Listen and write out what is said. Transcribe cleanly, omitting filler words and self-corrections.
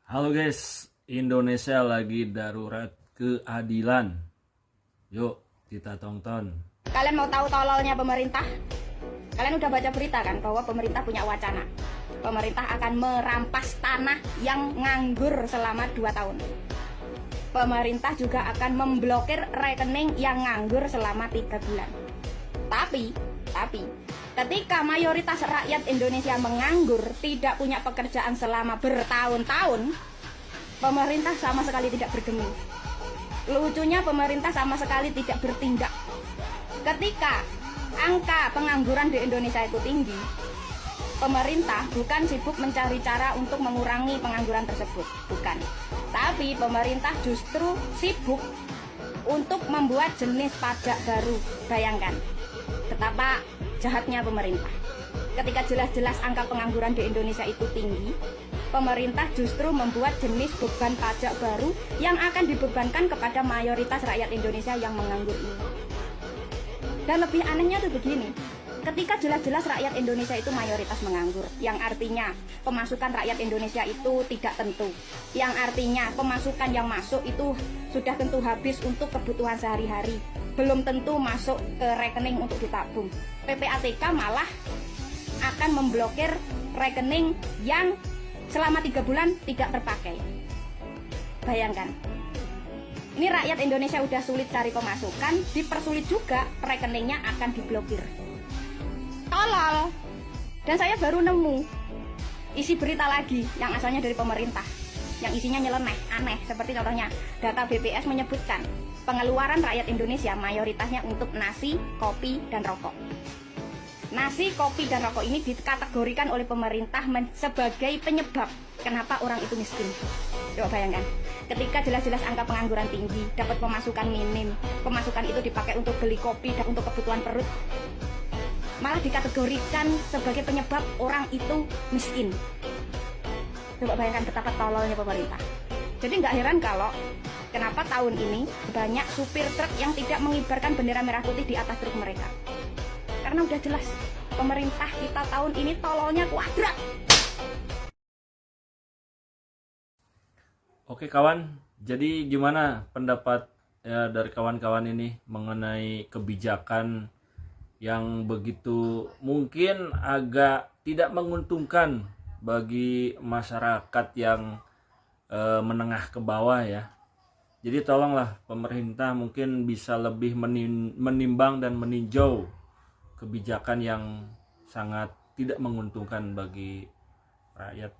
Halo guys, Indonesia lagi darurat keadilan. Yuk kita tonton. Kalian mau tahu tololnya pemerintah? Kalian udah baca berita kan bahwa pemerintah punya wacana. Pemerintah akan merampas tanah yang nganggur selama 2 tahun. Pemerintah juga akan memblokir rekening yang nganggur selama 3 bulan. Tapi ketika mayoritas rakyat Indonesia menganggur, tidak punya pekerjaan selama bertahun-tahun, pemerintah sama sekali tidak bergeming. Lucunya pemerintah sama sekali tidak bertindak. Ketika angka pengangguran di Indonesia itu tinggi, pemerintah bukan sibuk mencari cara untuk mengurangi pengangguran tersebut, bukan. Tapi pemerintah justru sibuk untuk membuat jenis pajak baru. Bayangkan betapa jahatnya pemerintah. Ketika jelas-jelas angka pengangguran di Indonesia itu tinggi, pemerintah justru membuat jenis beban pajak baru yang akan dibebankan kepada mayoritas rakyat Indonesia yang menganggur ini. Dan lebih anehnya tuh begini, ketika jelas-jelas rakyat Indonesia itu mayoritas menganggur, yang artinya pemasukan rakyat Indonesia itu tidak tentu, yang artinya pemasukan yang masuk itu sudah tentu habis untuk kebutuhan sehari-hari, belum tentu masuk ke rekening untuk ditabung. PPATK malah akan memblokir rekening yang selama 3 bulan tidak terpakai. Bayangkan, ini rakyat Indonesia udah sulit cari pemasukan, dipersulit juga rekeningnya akan diblokir. Tolol. Dan saya baru nemu isi berita lagi yang asalnya dari pemerintah, yang isinya nyeleneh, aneh. Seperti contohnya, data BPS menyebutkan pengeluaran rakyat Indonesia mayoritasnya untuk nasi, kopi, dan rokok. Nasi, kopi, dan rokok ini dikategorikan oleh pemerintah sebagai penyebab kenapa orang itu miskin. Coba bayangkan, ketika jelas-jelas angka pengangguran tinggi, dapat pemasukan minim, pemasukan itu dipakai untuk beli kopi dan untuk kebutuhan perut, malah dikategorikan sebagai penyebab orang itu miskin. Coba bayangkan betapa tololnya pemerintah. Jadi nggak heran kalau kenapa tahun ini banyak supir truk yang tidak mengibarkan bendera merah putih di atas truk mereka. Karena udah jelas pemerintah kita tahun ini tololnya kuadrat. Oke kawan, jadi gimana pendapat dari kawan-kawan ini mengenai kebijakan yang begitu mungkin agak tidak menguntungkan bagi masyarakat yang menengah ke bawah ya. Jadi tolonglah pemerintah mungkin bisa lebih menimbang dan meninjau kebijakan yang sangat tidak menguntungkan bagi rakyat